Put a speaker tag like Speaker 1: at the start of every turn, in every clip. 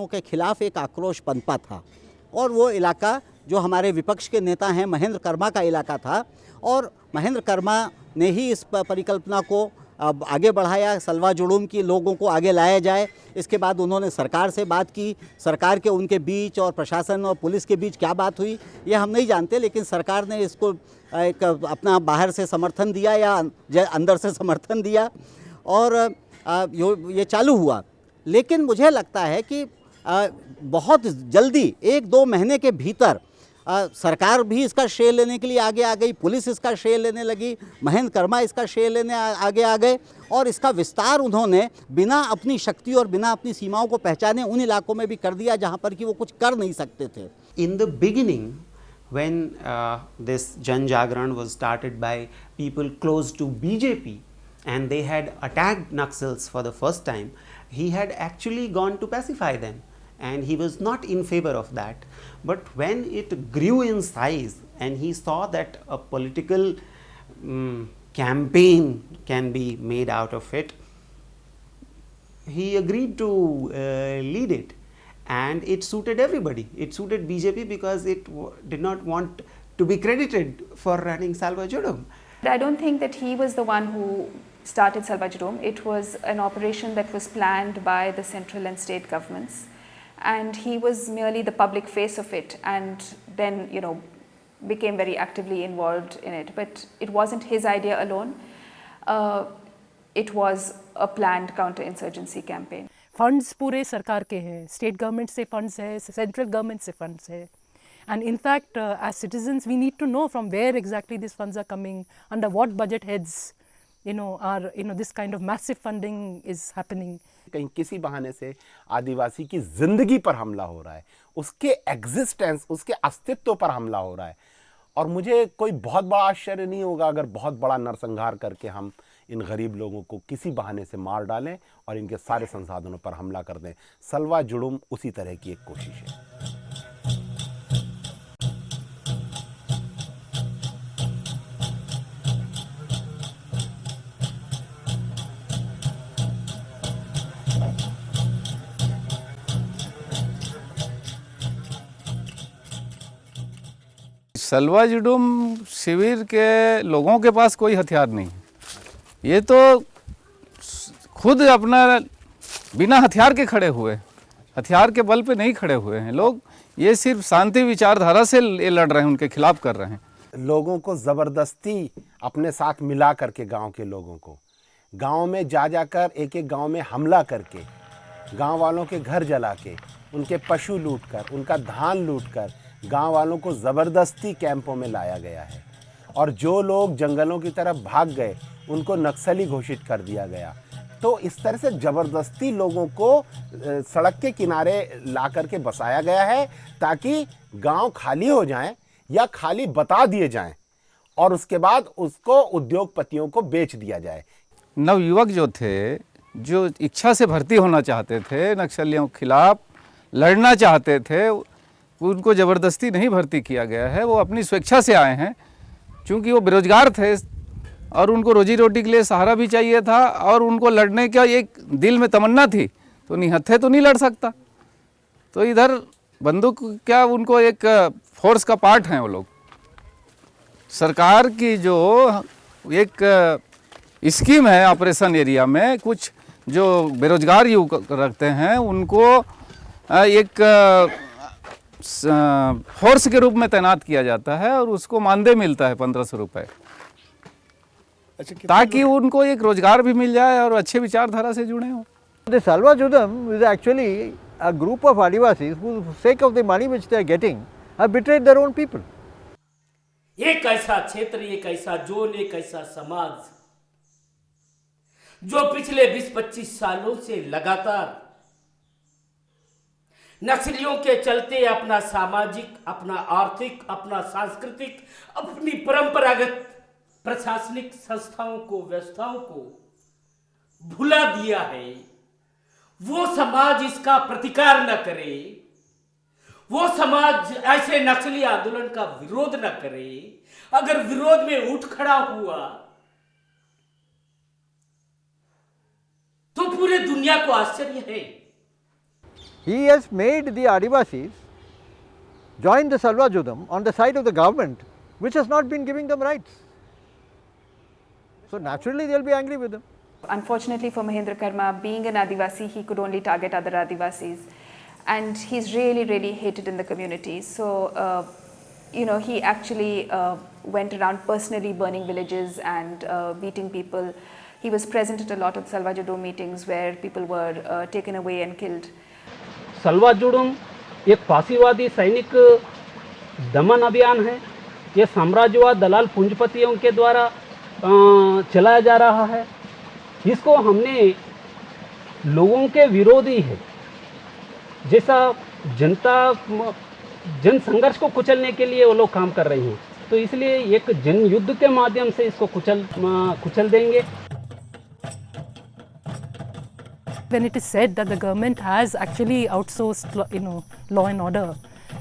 Speaker 1: के खिलाफ एक आक्रोश पनपा था और वो इलाका जो हमारे विपक्ष के नेता हैं महेंद्र कर्मा का इलाका था और महेंद्र कर्मा ने ही इस परिकल्पना को अब आगे बढ़ाया, सलवा जुड़ूम की लोगों को आगे लाया जाए। इसके बाद उन्होंने सरकार से बात की, सरकार के उनके बीच और प्रशासन और पुलिस के बीच क्या बात हुई ये हम नहीं जानते, लेकिन सरकार ने इसको एक अपना बाहर से समर्थन दिया या अंदर से समर्थन दिया और ये चालू हुआ। लेकिन मुझे लगता है कि बहुत जल्दी 1-2 महीने के भीतर सरकार भी इसका श्रेय लेने के लिए आगे आ गई, पुलिस इसका श्रेय लेने लगी, महेंद्र कर्मा इसका श्रेय लेने आगे आ गए और इसका विस्तार उन्होंने बिना अपनी शक्ति और बिना अपनी सीमाओं को पहचाने उन इलाकों में भी कर दिया जहां पर कि वो कुछ कर नहीं सकते थे।
Speaker 2: In the beginning, when this Jan Jagran was started by people close to BJP and they had attacked Naxals for the first time, he had actually gone to pacify them and he was not in favor of that. But when it grew in size and he saw that a political campaign can be made out of it, he agreed to lead it. And it suited everybody. It suited BJP because it did not want to be credited for running Salva Judum.
Speaker 3: I don't think that he was the one who started Salva Judum. It was an operation that was planned by the central and state governments, and he was merely the public face of it, and then became very actively involved in it. But it wasn't his idea alone. It was a planned counter-insurgency campaign.
Speaker 4: Funds पूरे सरकार के हैं, state government से funds है, central government से funds है, and in fact as citizens we need to know from where exactly this funds are coming, under what budget heads this kind of massive funding is happening.
Speaker 5: कहीं किसी बहाने से आदिवासी की जिंदगी पर हमला हो रहा है, उसके एग्जिस्टेंस, उसके अस्तित्व पर हमला हो रहा है, और मुझे कोई बहुत बड़ा आश्चर्य नहीं होगा अगर बहुत बड़ा नरसंहार करके हम इन गरीब लोगों को किसी बहाने से मार डालें और इनके सारे संसाधनों पर हमला कर दें। सलवा जुड़ुम उसी तरह की एक कोशिश है।
Speaker 6: सलवा जुड़ुम शिविर के लोगों के पास कोई हथियार नहीं, ये तो खुद अपना बिना हथियार के खड़े हुए, हथियार के बल पे नहीं खड़े हुए हैं लोग, ये सिर्फ शांति विचारधारा से ये लड़ रहे हैं, उनके खिलाफ कर रहे हैं।
Speaker 5: लोगों को ज़बरदस्ती अपने साथ मिला करके, गांव के लोगों को गांव में जाकर एक एक गांव में हमला करके, गांव वालों के घर जला के, उनके पशु लूट कर, उनका धान लूट कर गांव वालों को ज़बरदस्ती कैंपों में लाया गया है, और जो लोग जंगलों की तरफ भाग गए उनको नक्सली घोषित कर दिया गया। तो इस तरह से ज़बरदस्ती लोगों को सड़क के किनारे ला करके बसाया गया है ताकि गांव खाली हो जाएं या खाली बता दिए जाएं और उसके बाद उसको उद्योगपतियों को बेच दिया जाए।
Speaker 6: नवयुवक जो थे, जो इच्छा से भर्ती होना चाहते थे, नक्सलियों के खिलाफ लड़ना चाहते थे, उनको ज़बरदस्ती नहीं भर्ती किया गया है, वो अपनी स्वेच्छा से आए हैं, क्योंकि वो बेरोजगार थे और उनको रोजी रोटी के लिए सहारा भी चाहिए था और उनको लड़ने का एक दिल में तमन्ना थी, तो निहत्थे तो नहीं लड़ सकता, तो इधर बंदूक क्या, उनको एक फोर्स का पार्ट हैं वो लोग। सरकार की जो एक स्कीम है ऑपरेशन एरिया में, कुछ जो बेरोजगार युवक रखते हैं उनको एक फोर्स के रूप में तैनात किया जाता है और उसको मानदेय मिलता है 1500 रुपये, ताकि उनको एक रोजगार भी मिल जाए और अच्छे विचारधारा से जुड़े हों।
Speaker 7: The Salva Judum is actually a group of Adivasis who, for the sake of the money which they are getting, have betrayed their own people.
Speaker 8: एक ऐसा क्षेत्र, एक ऐसा जोन, एक ऐसा समाज जो पिछले 20-25 सालों से लगातार नक्सलियों के चलते अपना सामाजिक, अपना आर्थिक, अपना सांस्कृतिक, अपनी परंपरागत प्रशासनिक संस्थाओं को, व्यवस्थाओं को भुला दिया है, वो समाज इसका प्रतिकार न करे, वो समाज ऐसे नक्सली आंदोलन का विरोध न करे। अगर विरोध में उठ खड़ा हुआ तो पूरे दुनिया को आश्चर्य है।
Speaker 7: he has made the Adivasis join the Salva Judum on the side of the government, which has not been giving them rights. So naturally they will be angry with him.
Speaker 3: Unfortunately for Mahendra Karma, being an Adivasi, he could only target other Adivasis, and he's really hated in the community. So, he actually went around personally burning villages and beating people. He was present at a lot of Salva Judum meetings where people were taken away and killed.
Speaker 9: सलवा जुडुम एक फांसीवादी सैनिक दमन अभियान है। ये साम्राज्यवाद दलाल पूंजीपतियों के द्वारा चलाया जा रहा है। इसको हमने लोगों के विरोधी है जैसा जन संघर्ष को कुचलने के लिए वो लोग काम कर रहे हैं, तो इसलिए एक जन युद्ध के माध्यम से इसको कुचल देंगे।
Speaker 4: When it is said that the government has actually outsourced, law and order,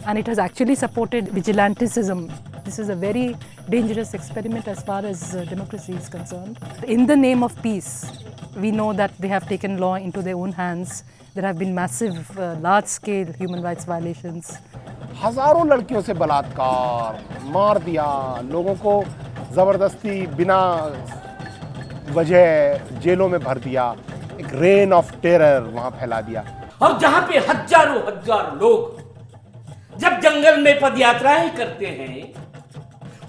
Speaker 4: and it has actually supported vigilantism, this is a very dangerous experiment as far as democracy is concerned. In the name of peace, we know that they have taken law into their own hands. There have been massive, large-scale human rights violations.
Speaker 5: हजारों लड़कियों से बलात्कार, मार दिया, लोगों को ज़बरदस्ती बिना वजह जेलों में भर दिया, एक रेन ऑफ टेरर वहां फैला दिया।
Speaker 8: और जहां पे हजारों लोग जब जंगल में पदयात्राएं करते हैं,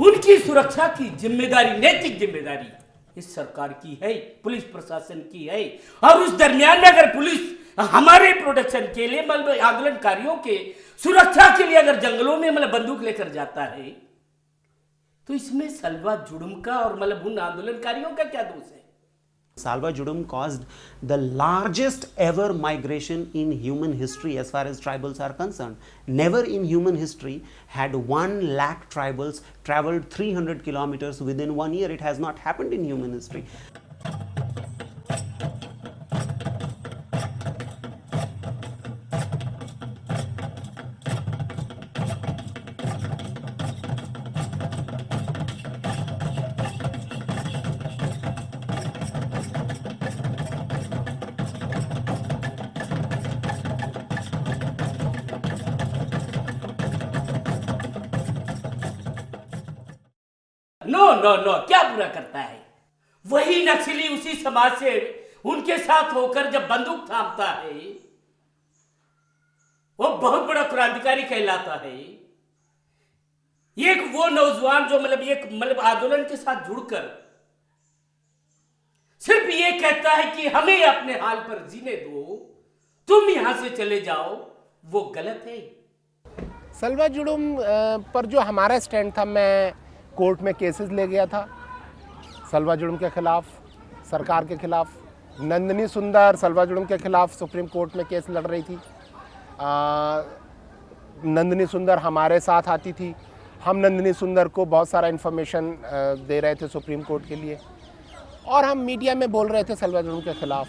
Speaker 8: उनकी सुरक्षा की जिम्मेदारी, नैतिक जिम्मेदारी इस सरकार की है, पुलिस प्रशासन की है। और उस दरमियान में अगर पुलिस हमारे प्रोटेक्शन के लिए, मतलब आंदोलनकारियों के सुरक्षा के लिए अगर जंगलों में बंदूक लेकर जाता है, तो इसमें सलवा जुडुम का और उन आंदोलनकारियों का क्या दोष है?
Speaker 2: Salva Judum caused the largest ever migration in human history as far as tribals are concerned. Never in human history had 1 lakh tribals traveled 300 kilometers within 1 year. It has not happened in human history.
Speaker 8: No, क्या बुरा करता है? वही नक्सली उसी समाज से उनके साथ होकर जब बंदूक थामता है, वो बहुत बड़ा क्रांतिकारी कहलाता है। एक वो नौजवान जो आंदोलन के साथ जुड़कर सिर्फ ये कहता है कि हमें अपने हाल पर जीने दो, तुम यहां से चले जाओ, वो गलत है।
Speaker 5: सलवा जुडुम पर जो हमारा स्टैंड था, मैं कोर्ट में केसेस ले गया था सलवा जुडुम के खिलाफ, सरकार के खिलाफ। नंदिनी सुंदर सलवा जुडुम के खिलाफ सुप्रीम कोर्ट में केस लड़ रही थी। नंदिनी सुंदर हमारे साथ आती थी, हम नंदिनी सुंदर को बहुत सारा इन्फॉर्मेशन दे रहे थे सुप्रीम कोर्ट के लिए, और हम मीडिया में बोल रहे थे सलवा जुडुम के खिलाफ।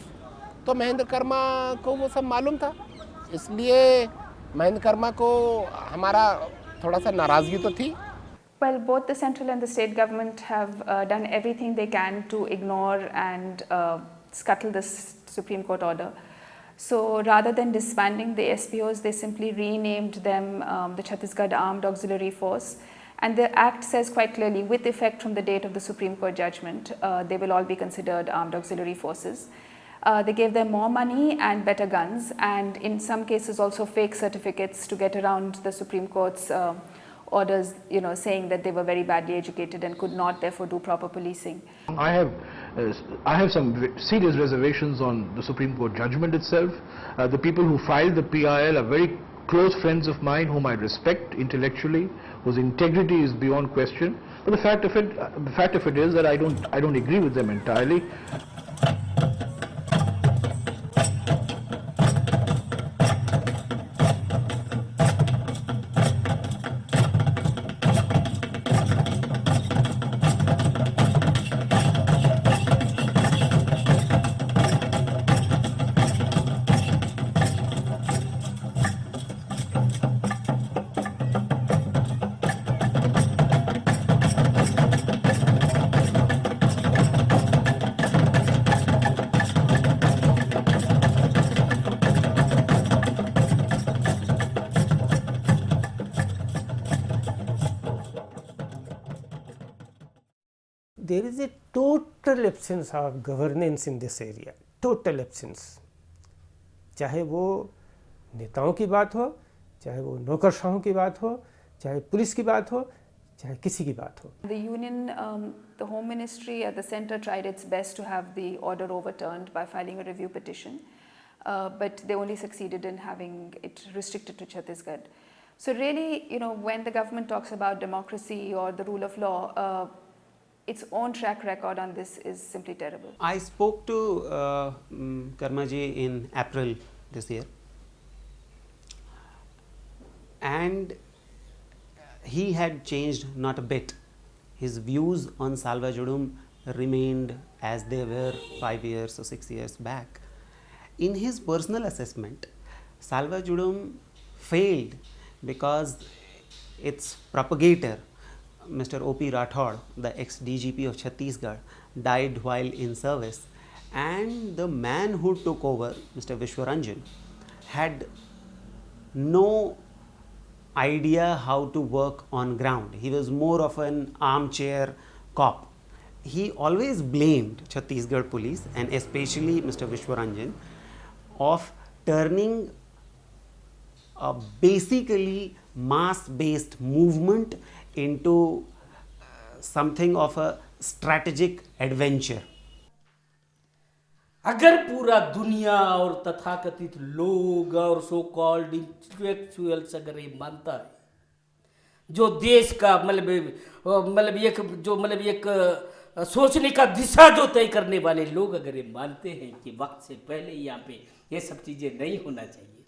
Speaker 5: तो महेंद्र कर्मा को वो सब मालूम था, इसलिए महेंद्र कर्मा को हमारा थोड़ा सा नाराज़गी तो थी।
Speaker 3: Well, both the central and the state government have done everything they can to ignore and scuttle this Supreme Court order. So rather than disbanding the SPOs, they simply renamed them the Chhattisgarh Armed Auxiliary Force. And the Act says quite clearly, with effect from the date of the Supreme Court judgment, they will all be considered armed auxiliary forces. They gave them more money and better guns, and in some cases also fake certificates to get around the Supreme Court's orders, saying that they were very badly educated and could not therefore do proper policing.
Speaker 10: I have some serious reservations on the Supreme Court judgment itself. The people who filed the PIL are very close friends of mine whom I respect intellectually, whose integrity is beyond question. But the fact of it is that I don't agree with them entirely.
Speaker 11: there is a total absence of governance in this area, total absence. चाहे वो नेताओं की बात हो, चाहे वो नौकरशाहों की बात हो, चाहे पुलिस की बात हो, चाहे किसी की बात हो.
Speaker 3: The union, the Home Ministry at the centre tried its best to have the order overturned by filing a review petition, but they only succeeded in having it restricted to Chhattisgarh. So really, when the government talks about democracy or the rule of law, its own track record on this is simply terrible.
Speaker 2: I spoke to Karmaji in April this year, and he had changed not a bit. His views on Salva Judum remained as they were 5 years or 6 years back. In his personal assessment, Salva Judum failed because its propagator, Mr. O.P. Rathod, the ex-DGP of Chhattisgarh, died while in service, and the man who took over, Mr. Vishwaranjan, had no idea how to work on ground. He was more of an armchair cop. He always blamed Chhattisgarh police and especially Mr. Vishwaranjan of turning a basically mass-based movement into something of a strategic adventure.
Speaker 8: अगर पूरा दुनिया और तथाकथित लोग और so called intellectuals अगर ये मानता है, जो देश का एक सोचने का दिशा जो तय करने वाले लोग अगर ये मानते हैं कि वक्त से पहले यहाँ पे ये सब चीज़ें नहीं होना चाहिए,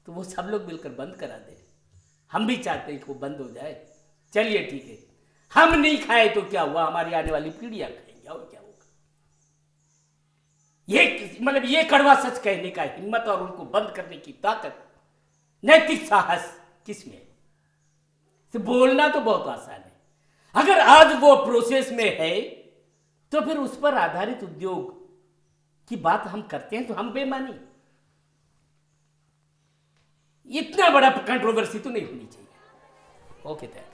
Speaker 8: तो वो सब लोग मिलकर बंद करा दें. हम भी चाहते हैं कि वो बंद हो जाए. चलिए ठीक है, हम नहीं खाए तो क्या हुआ, हमारी आने वाली पीढ़ियाँ खाएंगे और क्या होगा. ये कड़वा सच कहने का हिम्मत और उनको बंद करने की ताकत, नैतिक साहस किसमें है? तो बोलना तो बहुत आसान है. अगर आज वो प्रोसेस में है तो फिर उस पर आधारित उद्योग की बात हम करते हैं तो हम बेमानी. इतना बड़ा कंट्रोवर्सी तो नहीं होनी चाहिए. Okay, thanks.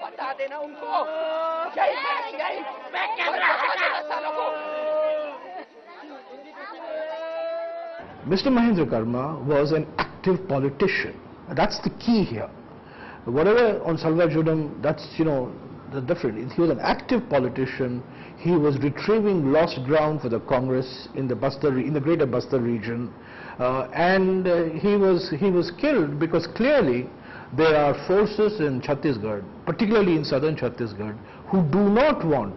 Speaker 12: बता देना उनको. मैं कैमरा हटा सालों को.
Speaker 10: Mr. Mahendra Karma was an active politician. That's the key here. Whatever on Salva Judum, that's, the different. He was an active politician. He was retrieving lost ground for the Congress in the greater Bastar region, and he was killed because clearly there are forces in Chhattisgarh, particularly in southern Chhattisgarh, who do not want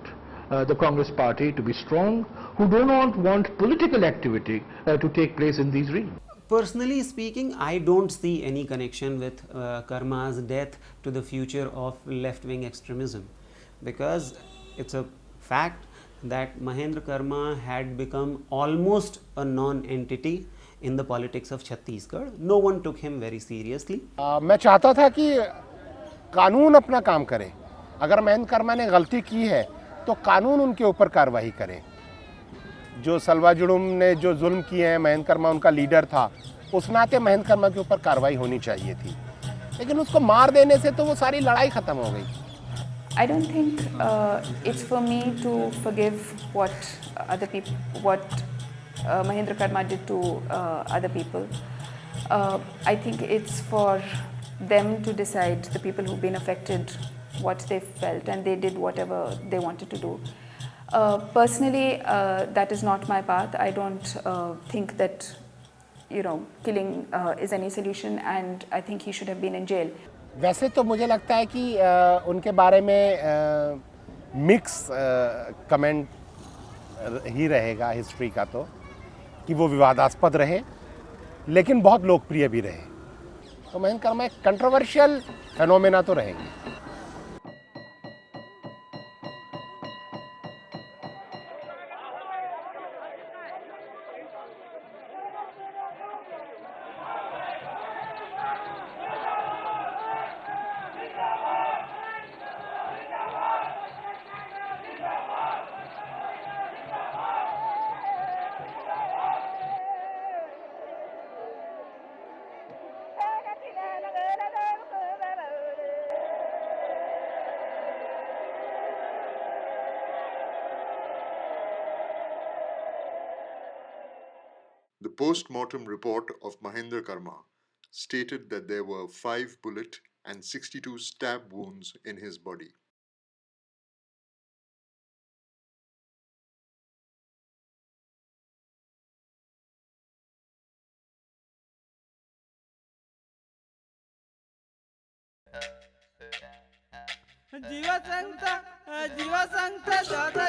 Speaker 10: the Congress party to be strong, who do not want political activity to take place in these regions.
Speaker 2: Personally speaking, I don't see any connection with Karma's death to the future of left-wing extremism, because it's a fact that Mahendra Karma had become almost a non-entity in the politics of Chhattisgarh. No one took him very seriously.
Speaker 5: मैं चाहता था कि कानून अपना काम करे. अगर महेंद्र कर्मा ने गलती की है तो कानून उनके ऊपर कार्रवाई करे. जो सलवा जुडुम ने जो जुल्म किए हैं, महेंद्र कर्मा उनका लीडर था, उस नाते महेंद्र कर्मा के ऊपर कार्रवाई होनी चाहिए थी, लेकिन उसको मार देने से तो वो सारी लड़ाई खत्म हो गई.
Speaker 3: I don't think it's for me to forgive what Mahendra Karma did to other people. I think it's for them to decide, the people who've been affected, what they felt, and they did whatever they wanted to do. Personally, that is not my path. I don't think that killing is any solution, and I think he should have been in jail.
Speaker 5: वैसे तो मुझे लगता है कि उनके बारे में mix comment ही रहेगा हिस्ट्री का, तो कि वो विवादास्पद रहे लेकिन बहुत लोकप्रिय भी रहे। तो महेंद्र कर्मा एक कंट्रोवर्शियल फेनोमेना तो रहेंगे।
Speaker 13: The post-mortem report of Mahendra Karma stated that there were 5 bullet and 62 stab wounds in his body.
Speaker 12: जीवा संगता